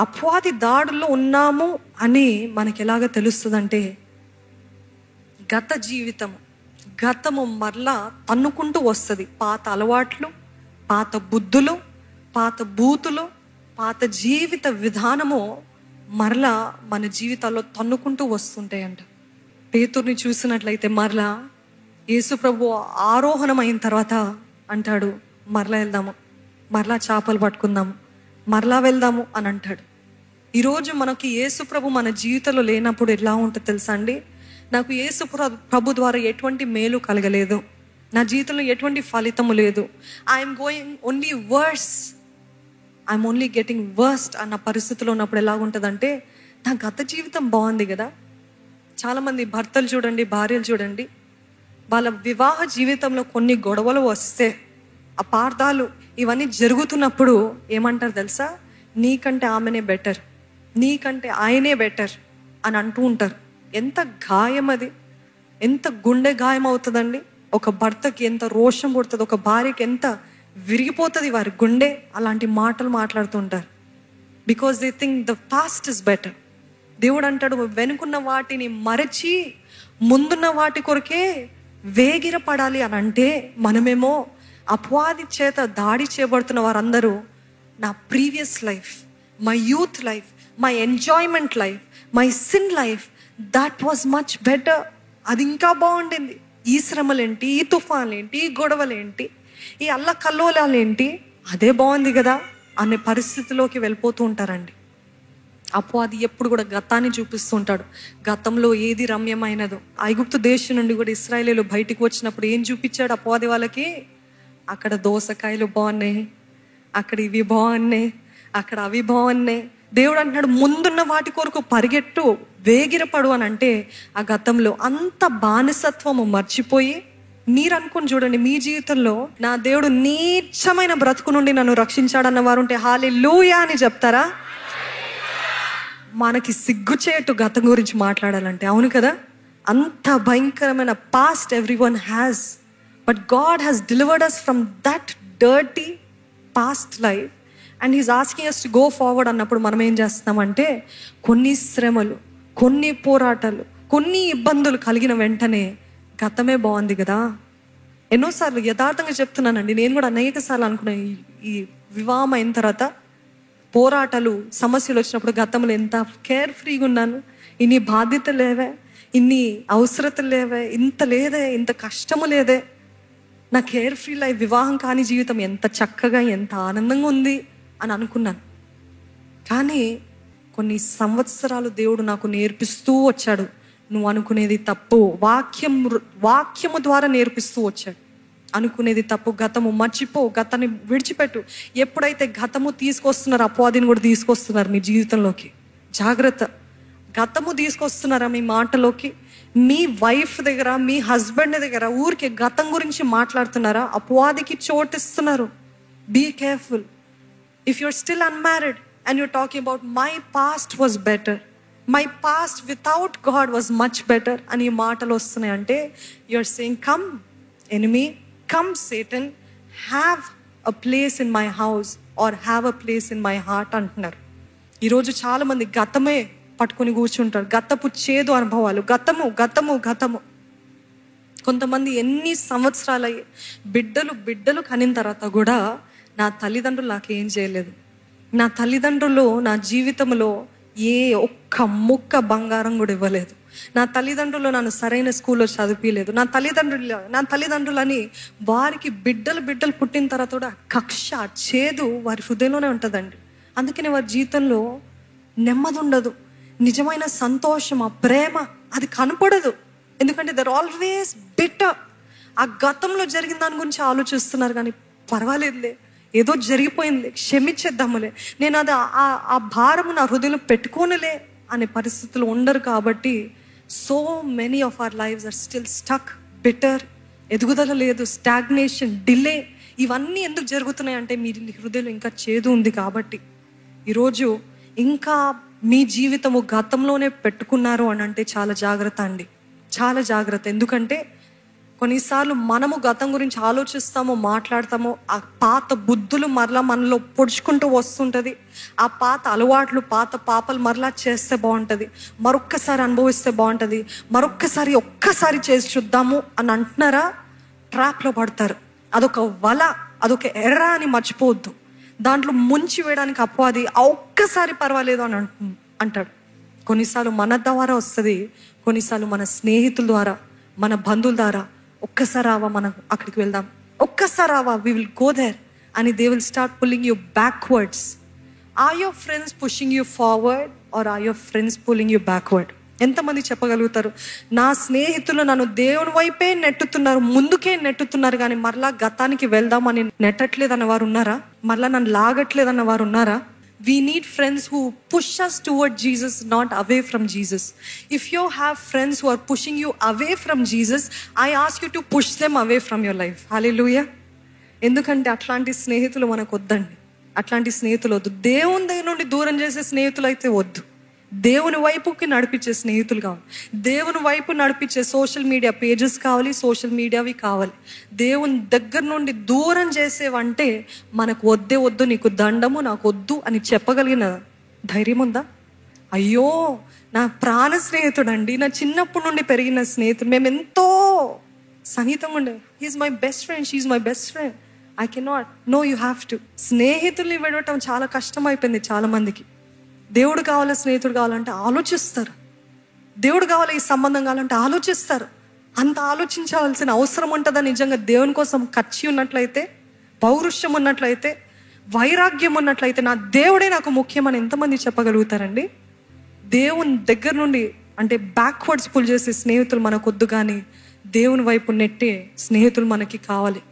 అపవాది దాడుల్లో ఉన్నాము అని మనకి ఎలాగ తెలుస్తుందంటే, గతము మరలా తన్నుకుంటూ వస్తుంది. పాత అలవాట్లు, పాత బుద్ధులు, పాత బూతులు, పాత జీవిత విధానము మరలా మన జీవితాల్లో తన్నుకుంటూ వస్తుంటాయంట. పేతుర్ని చూసినట్లయితే మరలా యేసు ప్రభు ఆరోహణం అయిన తర్వాత అంటాడు, మరలా వెళ్దాము, మరలా చేపలు పట్టుకుందాము, మరలా వెళ్దాము అని అంటాడు. ఈరోజు మనకి యేసు ప్రభు మన జీవితంలో లేనప్పుడు ఎలా ఉంటుంది తెలుసా అండి? నాకు యేసు ప్రభు ద్వారా ఎటువంటి మేలు కలగలేదు, నా జీవితంలో ఎటువంటి ఫలితము లేదు, I'm going only worse, I'm only getting worst అన్న పరిస్థితిలో ఉన్నప్పుడు ఎలా ఉంటుందంటే, నా గత జీవితం బాగుంది కదా. చాలామంది భర్తలు చూడండి, భార్యలు చూడండి, వాళ్ళ వివాహ జీవితంలో కొన్ని గొడవలు వస్తే, అపార్థాలు ఇవన్నీ జరుగుతున్నప్పుడు ఏమంటారు తెలుసా? నీకంటే ఆమెనే బెటర్, నీకంటే ఆయనే బెటర్ అని అంటూ ఉంటారు. ఎంత గాయం అది, ఎంత గుండె గాయం అవుతుందండి. ఒక భర్తకి ఎంత రోషం పుడుతుంది, ఒక భార్యకి ఎంత విరిగిపోతుంది వారి గుండె అలాంటి మాటలు మాట్లాడుతూ ఉంటారు. Because they think the past is better. దేవుడు అంటాడు, వెనుకున్న వాటిని మరచి ముందున్న వాటి కొరకే వేగిరపడాలి అని అంటే, మనమేమో అపవాది చేత దాడి చేయబడుతున్న వారందరూ నా previous life, my youth life, my enjoyment life, my sin life, that was much better, అది ఇంకా బాగుండింది, ఈ శ్రమలేంటి, ఈ తుఫాన్లేంటి, ఈ గొడవలేంటి, ఈ అల్లకల్లోలాలేంటి, అదే బాగుంది కదా అనే పరిస్థితిలోకి వెళ్ళిపోతూ ఉంటారండి. అపవాది ఎప్పుడు కూడా గతాన్ని చూపిస్తూ ఉంటాడు. గతంలో ఏది రమ్యమైనదో, ఐగుప్తు దేశం నుండి కూడా ఇశ్రాయేలీయులు బయటికి వచ్చినప్పుడు ఏం చూపించాడు అపవాది వాళ్ళకి? అక్కడ దోసకాయలు బాగున్నాయి, అక్కడ ఇవి బాగున్నాయి, అక్కడ అవి బాగున్నాయి. దేవుడు అంటున్నాడు, ముందున్న వాటి కొరకు పరిగెట్టు, వేగిరపడు అని అంటే, ఆ గతంలో అంత బానిసత్వము మర్చిపోయి, మీరు అనుకుని చూడండి, మీ జీవితంలో నా దేవుడు నీచమైన బ్రతుకు నుండి నన్ను రక్షించాడన్న వారు ఉంటే హల్లెలూయా అని చెప్తారా? మనకి సిగ్గుచేటు గతం గురించి మాట్లాడాలంటే, అవును కదా? అంత భయంకరమైన past everyone has, but God has delivered us from that dirty past life and he's asking us to go forward అన్నప్పుడు మనం ఏం చేస్తామంటే, కొన్ని శ్రమలు, కొన్ని పోరాటాలు, కొన్ని ఇబ్బందులు కలిగిన వెంటనే గతమే బాగుంది కదా. ఎన్నోసార్లు యథార్థంగా చెప్తున్నానండి, నేను కూడా అనేక సార్లు అనుకున్నాను, ఈ వివాహం అయిన తర్వాత పోరాటాలు, సమస్యలు వచ్చినప్పుడు గతంలో ఎంత కేర్ ఫ్రీగా ఉన్నాను, ఇన్ని బాధ్యతలు లేవే, ఇన్ని అవసరతలు లేవే, ఇంత లేదే, ఇంత కష్టము లేదే, నా కేర్ ఫ్రీ లైఫ్, వివాహం కాని జీవితం ఎంత చక్కగా, ఎంత ఆనందంగా ఉంది అని అనుకున్నాను. కానీ కొన్ని సంవత్సరాలు దేవుడు నాకు నేర్పిస్తూ వచ్చాడు, నువ్వు అనుకునేది తప్పు. వాక్యము ద్వారా నేర్పిస్తూ వచ్చాడు, అనుకునేది తప్పు, గతము మర్చిపో, గతాన్ని విడిచిపెట్టు. ఎప్పుడైతే గతము తీసుకొస్తున్నారో అపవాదిని కూడా తీసుకొస్తున్నారు మీ జీవితంలోకి. జాగ్రత్త, గతము తీసుకొస్తున్నారా మీ మాటలోకి? మీ వైఫ్ దగ్గర, మీ హస్బెండ్ దగ్గర ఊరికే గతం గురించి మాట్లాడుతున్నారా? అపవాదికి చోటిస్తున్నారు. Be careful. If you're still unmarried and you're talking about my past was better, my past without God was much better అని ఈ మాటలు వస్తున్నాయి అంటే, you're saying come enemy, come Satan, have a place in my house or have a place in my heart అంటున్నారు. ఈరోజు చాలా మంది గతమే పట్టుకొని కూర్చుంటారు, గతపు చేదు అనుభవాలు, గతము గతము గతము. కొంతమంది ఎన్ని సంవత్సరాలు అయ్యి బిడ్డలు కనిన తర్వాత కూడా, నా తల్లిదండ్రులు నాకేం చేయలేదు, నా తల్లిదండ్రులు నా జీవితంలో ఏ ఒక్క ముక్క బంగారం కూడా ఇవ్వలేదు, నా తల్లిదండ్రులు నన్ను సరైన స్కూల్లో చదివించలేదు, నా తల్లిదండ్రులని వారికి బిడ్డలు పుట్టిన తర్వాత కూడా కక్ష, చేదు వారి హృదయంలోనే ఉంటుందండి. అందుకని వారి జీవితంలో నెమ్మది ఉండదు, నిజమైన సంతోషం, ఆ ప్రేమ అది కనపడదు. ఎందుకంటే దర్ ఆల్వేస్ బిటర్. ఆ గతంలో జరిగిన దాని గురించి ఆలోచిస్తున్నారు, కానీ పర్వాలేదులే, ఏదో జరిగిపోయింది, క్షమించేద్దాములే, నేను అది ఆ భారము నా హృదయంలో పెట్టుకోనులే అనే పరిస్థితులు ఉండరు. కాబట్టి so many of our lives are still stuck, bitter, ఎదుగుదల లేదు, స్టాగ్నేషన్, డిలే. ఇవన్నీ ఎందుకు జరుగుతున్నాయి అంటే, మీ హృదయంలో ఇంకా చేదు ఉంది కాబట్టి. ఈరోజు ఇంకా మీ జీవితము గతంలోనే పెట్టుకున్నారు అని అంటే చాలా జాగ్రత్త అండి. చాలా జాగ్రత్త. ఎందుకంటే కొన్నిసార్లు మనము గతం గురించి ఆలోచిస్తాము, మాట్లాడతాము. ఆ పాత బుద్ధులు మరలా మనలో పొడుచుకుంటూ వస్తుంటుంది. ఆ పాత అలవాట్లు, పాత పాపలు మరలా చేస్తే బాగుంటుంది, మరొక్కసారి అనుభవిస్తే బాగుంటుంది, ఒక్కసారి చేసి చూద్దాము అని అంటున్నారా? ట్రాప్లో పడతారు. అదొక వల, అదొక ఎర్ర అని మర్చిపోవద్దు. దాంట్లో ముంచి వేయడానికి అపవాది ఒక్కసారి పర్వాలేదు అని అంటాడు. కొన్నిసార్లు మన ద్వారా వస్తుంది, కొన్నిసార్లు మన స్నేహితుల ద్వారా, మన బంధువుల ద్వారా. ఒక్కసారి రావా, మనం అక్కడికి వెళ్దాం, ఒక్కసారి రావా, వి విల్ గో దేర్ అని they will start pulling you backwards. Are your friends pushing you forward or are your friends pulling you backward? ఎంతమంది చెప్పగలుగుతారు, నా స్నేహితులు నన్ను దేవుని వైపే నెట్టుతున్నారు, ముందుకే నెట్టుతున్నారు, కానీ మరలా గతానికి వెళ్దామని నెట్టట్లేదు అన్నవారు ఉన్నారా? మరలా నన్ను లాగట్లేదు అన్నవారు ఉన్నారా? We need friends who push us toward Jesus, not away from Jesus. If you have friends who are pushing you away from Jesus, I ask you to push them away from your life. Hallelujah. ఎందుకంటే అట్లాంటి స్నేహితులు మనకు వద్దండి. అట్లాంటి స్నేహితులు వద్దు. దేవుని దగ్గర నుండి దూరం చేసే స్నేహితులు అయితే వద్దు. దేవుని వైపుకి నడిపించే స్నేహితులు కావాలి. దేవుని వైపు నడిపించే సోషల్ మీడియా పేజెస్ కావాలి, సోషల్ మీడియావి కావాలి. దేవుని దగ్గర నుండి దూరం చేసేవంటే మనకు వద్దే వద్దు, నీకు దండము, నాకు వద్దు అని చెప్పగలిగిన ధైర్యం ఉందా? అయ్యో, నా ప్రాణ స్నేహితుడండి, నా చిన్నప్పటి నుండి పెరిగిన స్నేహితుడు, మేము ఎంతో సన్నిహితంగా ఉండే, he's my best friend, she's my best friend, I cannot. No, you have to. స్నేహితుల్ని విడవటం చాలా కష్టం అయిపోయింది చాలా మందికి. దేవుడు కావాలా, స్నేహితుడు కావాలంటే ఆలోచిస్తారు. దేవుడు కావాలి, ఈ సంబంధం కావాలంటే ఆలోచిస్తారు. అంత ఆలోచించాల్సిన అవసరం ఉంటుందా? నిజంగా దేవుని కోసం ఖర్చు ఉన్నట్లయితే, పౌరుషం ఉన్నట్లయితే, వైరాగ్యం ఉన్నట్లయితే, నా దేవుడే నాకు ముఖ్యమని ఎంతమంది చెప్పగలుగుతారండి? దేవుని దగ్గర నుండి అంటే బ్యాక్వర్డ్స్ పుల్ చేసే స్నేహితులు మనకొద్దు, కానీ దేవుని వైపు నెట్టే స్నేహితులు మనకి కావాలి.